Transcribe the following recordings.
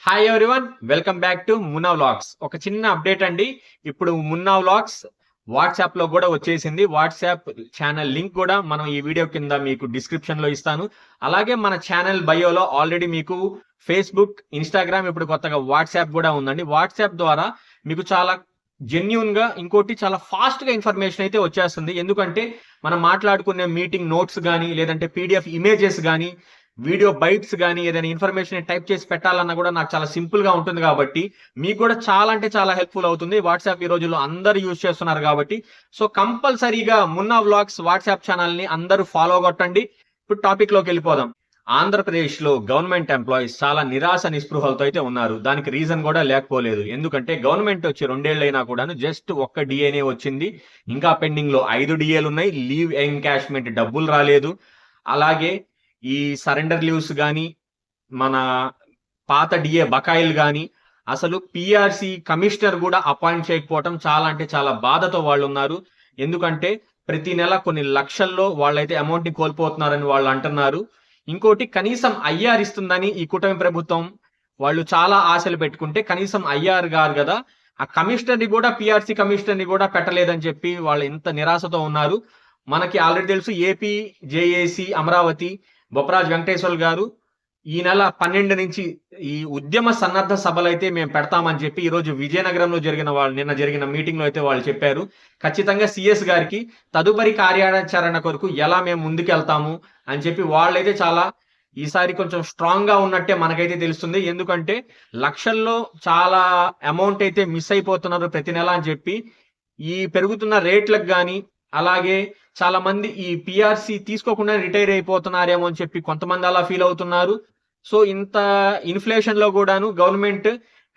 Hi everyone, welcome back to Munna vlogs. ఒక చిన్న update అండి. ఇప్పుడు మున్నా వ్లాగ్స్ వాట్సాప్ లో కూడా వచ్చేసింది. వాట్సాప్ ఛానల్ లింక్ కూడా మనం ఈ వీడియో కింద మీకు డిస్క్రిప్షన్ లో ఇస్తాను. అలాగే మన ఛానల్ బయోలో ఆల్రెడీ మీకు ఫేస్బుక్, ఇన్స్టాగ్రామ్, ఇప్పుడు కొత్తగా వాట్సాప్ కూడా ఉందండి. వాట్సాప్ ద్వారా మీకు చాలా జెన్యూన్ గా, ఇంకోటి చాలా ఫాస్ట్ గా ఇన్ఫర్మేషన్ అయితే వచ్చేస్తుంది. ఎందుకంటే మనం మాట్లాడుకునే మీటింగ్ నోట్స్ కానీ, లేదంటే పీడిఎఫ్ ఇమేజెస్ కానీ, వీడియో బైట్స్ కానీ, ఏదైనా ఇన్ఫర్మేషన్ టైప్ చేసి పెట్టాలన్నా కూడా నాకు చాలా సింపుల్ గా ఉంటుంది. కాబట్టి మీకు కూడా చాలా అంటే చాలా హెల్ప్ఫుల్ అవుతుంది. వాట్సాప్ ఈ రోజుల్లో అందరూ యూజ్ చేస్తున్నారు కాబట్టి సో కంపల్సరీగా మున్నా వ్లాగ్స్ వాట్సాప్ ఛానల్ ని అందరూ ఫాలో కొట్టండి. ఇప్పుడు టాపిక్ లోకి వెళ్ళిపోదాం. ఆంధ్రప్రదేశ్ లో గవర్నమెంట్ ఎంప్లాయీస్ చాలా నిరాశ నిస్పృహలతో అయితే ఉన్నారు. దానికి రీజన్ కూడా లేకపోలేదు. ఎందుకంటే గవర్నమెంట్ వచ్చి 2 ఏళ్ళైనా కూడా జస్ట్ ఒక్క డిఏనే వచ్చింది. ఇంకా పెండింగ్ లో 5 డిఏలు ఉన్నాయి. లీవ్ ఎన్కాష్మెంట్ డబ్బులు రాలేదు. అలాగే ఈ సరెండర్ లీవ్స్ కానీ, మన పాత డిఏ బకాయిలు కానీ, అసలు పిఆర్సి కమిషనర్ కూడా అపాయింట్ చేయకపోవటం చాలా అంటే చాలా బాధతో వాళ్ళు ఉన్నారు. ఎందుకంటే ప్రతి నెల కొన్ని లక్షల్లో వాళ్ళైతే అమౌంట్ ని కోల్పోతున్నారని వాళ్ళు అంటున్నారు. ఇంకోటి, కనీసం ఐఆర్ ఇస్తుందని ఈ కూటమి ప్రభుత్వం వాళ్ళు చాలా ఆశలు పెట్టుకుంటే కనీసం ఐఆర్ గారు కదా, ఆ కమిషనర్ ని కూడా, పిఆర్సి కమిషనర్ ని కూడా పెట్టలేదని చెప్పి వాళ్ళు ఎంత నిరాశతో ఉన్నారు. మనకి ఆల్రెడీ తెలుసు, ఏపీ జేఏసీ అమరావతి బొప్పరాజు వెంకటేశ్వర గారు ఈ నెల 12 నుంచి ఈ ఉద్యమ సన్నద్ధ సభలు అయితే మేము పెడతామని చెప్పి ఈ రోజు విజయనగరంలో నిన్న జరిగిన మీటింగ్ లో అయితే వాళ్ళు చెప్పారు. ఖచ్చితంగా సిఎస్ గారికి తదుపరి కార్యాచరణ కొరకు ఎలా మేము ముందుకెళ్తాము అని చెప్పి వాళ్ళైతే చాలా ఈసారి కొంచెం స్ట్రాంగ్ గా ఉన్నట్టే మనకైతే తెలుస్తుంది. ఎందుకంటే లక్షల్లో చాలా అమౌంట్ అయితే మిస్ అయిపోతున్నారు ప్రతి నెల అని చెప్పి, ఈ పెరుగుతున్న రేట్లకు కానీ, అలాగే చాలా మంది ఈ పిఆర్సి తీసుకోకుండా రిటైర్ అయిపోతున్నారేమో అని చెప్పి కొంతమంది అలా ఫీల్ అవుతున్నారు. సో ఇంత ఇన్ఫ్లేషన్ లో కూడాను గవర్నమెంట్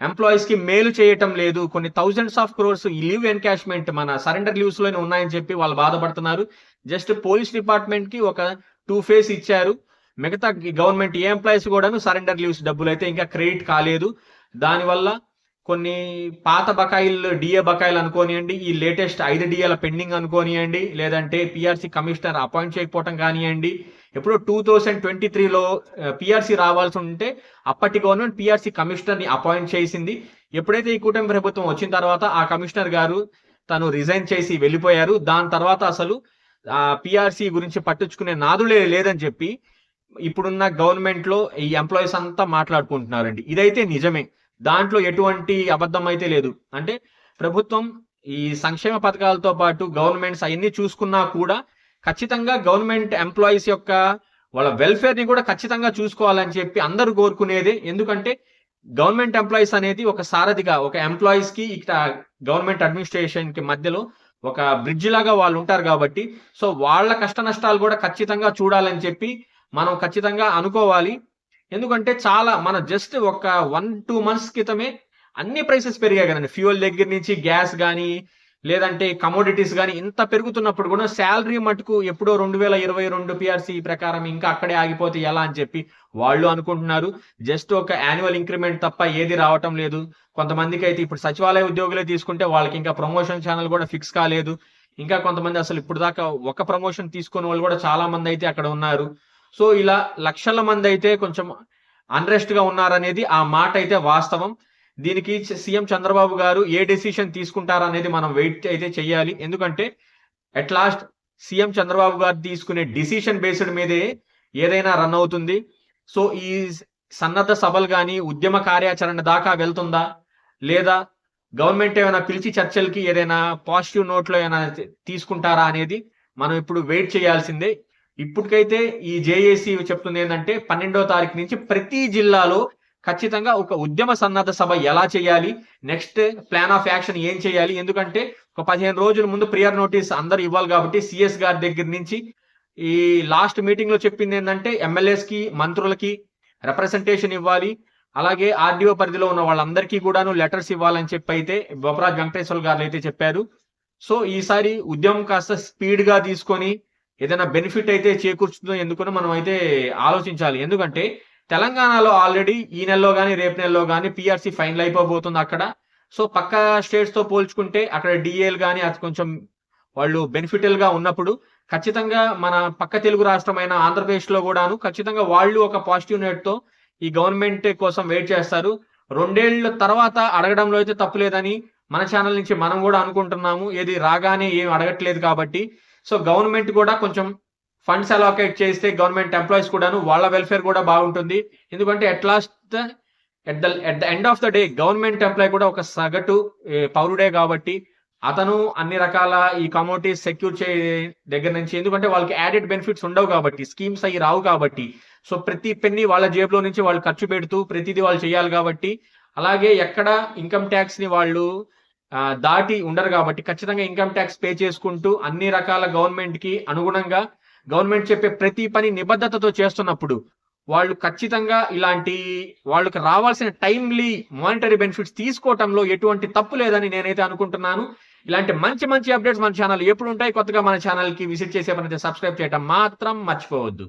ఎంప్లాయీస్ కి మేలు చేయటం లేదు. కొన్ని థౌజండ్స్ ఆఫ్ క్రోర్స్ ఈ లీవ్ ఎన్కాష్మెంట్ మన సరెండర్ లీవ్స్ లోనే ఉన్నాయని చెప్పి వాళ్ళు బాధపడుతున్నారు. జస్ట్ పోలీస్ డిపార్ట్మెంట్ కి ఒక 2 ఫేస్ ఇచ్చారు. మిగతా గవర్నమెంట్ ఏ ఎంప్లాయీస్ కూడాను సరెండర్ లీవ్స్ డబ్బులు అయితే ఇంకా క్రెడిట్ కాలేదు. దానివల్ల కొన్ని పాత బకాయిలు, డిఏ బకాయిలు అనుకోనియండి, ఈ లేటెస్ట్ 5 డిఏల పెండింగ్ అనుకోనియండి, లేదంటే పిఆర్సి కమిషనర్ అపాయింట్ చేయకపోవటం కానివ్వండి. ఎప్పుడో 2023లో పిఆర్సి రావాల్సి ఉంటే అప్పటి గవర్నమెంట్ పిఆర్సి కమిషనర్ ని అపాయింట్ చేసింది. ఎప్పుడైతే ఈ కూటమి ప్రభుత్వం వచ్చిన తర్వాత ఆ కమిషనర్ గారు తను రిజైన్ చేసి వెళ్ళిపోయారు. దాని తర్వాత అసలు పిఆర్సి గురించి పట్టించుకునే నాదులే లేదని చెప్పి ఇప్పుడున్న గవర్నమెంట్ లో ఈ ఎంప్లాయీస్ అంతా మాట్లాడుకుంటున్నారండి. ఇదైతే నిజమే, దాంట్లో ఎటువంటి అబద్ధం అయితే లేదు. అంటే ప్రభుత్వం ఈ సంక్షేమ పథకాలతో పాటు గవర్నమెంట్స్ అవన్నీ చూసుకున్నా కూడా ఖచ్చితంగా గవర్నమెంట్ ఎంప్లాయీస్ యొక్క వాళ్ళ వెల్ఫేర్ ని కూడా ఖచ్చితంగా చూసుకోవాలని చెప్పి అందరూ కోరుకునేదే. ఎందుకంటే గవర్నమెంట్ ఎంప్లాయీస్ అనేది ఒక సారథిగా, ఒక ఎంప్లాయీస్ కి ఇక్కడ గవర్నమెంట్ అడ్మినిస్ట్రేషన్ కి మధ్యలో ఒక బ్రిడ్జ్ లాగా వాళ్ళు ఉంటారు. కాబట్టి సో వాళ్ళ కష్ట నష్టాలు కూడా ఖచ్చితంగా చూడాలని చెప్పి మనం ఖచ్చితంగా అనుకోవాలి. ఎందుకంటే చాలా మన జస్ట్ ఒక 1-2 మంత్స్ క్రితమే అన్ని ప్రైసెస్ పెరిగాయి కదండి. ఫ్యూయల్ దగ్గర నుంచి గ్యాస్ కానీ, లేదంటే కమోడిటీస్ కానీ ఇంత పెరుగుతున్నప్పుడు కూడా శాలరీ మటుకు ఎప్పుడో 2022 పిఆర్సి ప్రకారం ఇంకా అక్కడే ఆగిపోతే ఎలా అని చెప్పి వాళ్ళు అనుకుంటున్నారు. జస్ట్ ఒక యాన్యువల్ ఇంక్రిమెంట్ తప్ప ఏది రావటం లేదు. కొంతమందికి అయితే ఇప్పుడు సచివాలయ ఉద్యోగులే తీసుకుంటే వాళ్ళకి ఇంకా ప్రమోషన్ ఛానల్ కూడా ఫిక్స్ కాలేదు. ఇంకా కొంతమంది అసలు ఇప్పుడు దాకా ఒక ప్రమోషన్ తీసుకునే వాళ్ళు కూడా చాలా మంది అయితే అక్కడ ఉన్నారు. సో ఇలా లక్షల మంది అయితే కొంచెం అన్రెస్ట్ గా ఉన్నారనేది ఆ మాట అయితే వాస్తవం. దీనికి సీఎం చంద్రబాబు గారు ఏ డెసిషన్ తీసుకుంటారనేది మనం వెయిట్ అయితే చెయ్యాలి. ఎందుకంటే అట్ లాస్ట్ సీఎం చంద్రబాబు గారు తీసుకునే డిసిషన్ బేస్డ్ మీదే ఏదైనా రన్ అవుతుంది. సో ఈ సన్నద్ధ సభలు కానీ ఉద్యమ కార్యాచరణ దాకా వెళ్తుందా, లేదా గవర్నమెంట్ ఏమైనా పిలిచి చర్చలకి ఏదైనా పాజిటివ్ నోట్లో ఏమైనా తీసుకుంటారా అనేది మనం ఇప్పుడు వెయిట్ చేయాల్సిందే. ఇప్పటికైతే ఈ జేఏసీ చెప్తుంది ఏంటంటే 12వ తారీఖు నుంచి ప్రతి జిల్లాలో ఖచ్చితంగా ఒక ఉద్యమ సన్నద్ధ సభ ఎలా చేయాలి, నెక్స్ట్ ప్లాన్ ఆఫ్ యాక్షన్ ఏం చేయాలి. ఎందుకంటే ఒక 15 రోజుల ముందు ప్రియర్ నోటీస్ అందరూ ఇవ్వాలి. కాబట్టి సిఎస్ గారి దగ్గర నుంచి ఈ లాస్ట్ మీటింగ్ లో చెప్పింది ఏంటంటే ఎమ్మెల్యేస్ కి, మంత్రులకి రిప్రజెంటేషన్ ఇవ్వాలి. అలాగే ఆర్డీఓ పరిధిలో ఉన్న వాళ్ళందరికీ కూడాను లెటర్స్ ఇవ్వాలని చెప్పి అయితే బొప్పరాజు వెంకటేశ్వర గారు అయితే చెప్పారు. సో ఈసారి ఉద్యమం కాస్త స్పీడ్ గా తీసుకొని ఏదైనా బెనిఫిట్ అయితే చేకూర్చుతుందో ఎందుకని మనం అయితే ఆలోచించాలి. ఎందుకంటే తెలంగాణలో ఆల్రెడీ ఈ నెలలో కానీ రేపు నెలలో కానీ పిఆర్సి ఫైనల్ అయిపోబోతుంది అక్కడ. సో పక్క స్టేట్స్ తో పోల్చుకుంటే అక్కడ డిఏలు కానీ అది కొంచెం వాళ్ళు బెనిఫిటల్ గా ఉన్నప్పుడు ఖచ్చితంగా మన పక్క తెలుగు రాష్ట్రమైన ఆంధ్రప్రదేశ్ లో కూడాను ఖచ్చితంగా వాళ్ళు ఒక పాజిటివ్ నోట్ తో ఈ గవర్నమెంట్ కోసం వెయిట్ చేస్తారు. 2 ఏళ్ల తర్వాత అడగడంలో అయితే తప్పు లేదని మన ఛానల్ నుంచి మనం కూడా అనుకుంటున్నాము. ఏది రాగానే ఏం అడగట్లేదు కాబట్టి. సో గవర్నమెంట్ కూడా కొంచెం ఫండ్స్ అలోకేట్ చేస్తే గవర్నమెంట్ ఎంప్లాయీస్ కూడాను వాళ్ళ వెల్ఫేర్ కూడా బాగుంటుంది. ఎందుకంటే at the end of the day government employee కూడా ఒక సగటు పౌరుడే కాబట్టి అతను అన్ని రకాల ఈ కమోడిటీస్ సెక్యూర్ దగ్గర నుంచి, ఎందుకంటే వాళ్ళకి యాడెడ్ బెనిఫిట్స్ ఉండవు కాబట్టి, స్కీమ్స్ అవి రావు కాబట్టి, సో ప్రతి పెన్ని వాళ్ళ జేబులో నుంచి వాళ్ళు ఖర్చు పెడుతూ ప్రతిదీ వాళ్ళు చేయాలి కాబట్టి, అలాగే ఎక్కడ ఇన్కమ్ ట్యాక్స్ ని వాళ్ళు దాటి ఉండరు కాబట్టి ఖచ్చితంగా ఇన్కమ్ ట్యాక్స్ పే చేసుకుంటూ అన్ని రకాల గవర్నమెంట్ కి అనుగుణంగా గవర్నమెంట్ చెప్పే ప్రతి పని నిబద్ధతతో చేస్తున్నప్పుడు వాళ్ళు ఖచ్చితంగా ఇలాంటి వాళ్ళకి రావాల్సిన టైమ్లీ మానిటరీ బెనిఫిట్స్ తీసుకోవటంలో ఎటువంటి తప్పు లేదని నేనైతే అనుకుంటున్నాను. ఇలాంటి మంచి మంచి అప్డేట్స్ మన ఛానల్ ఎప్పుడు ఉంటాయి. కొత్తగా మన ఛానల్ కి విజిట్ చేసే పని సబ్స్క్రైబ్ చేయడం మాత్రం మర్చిపోవద్దు.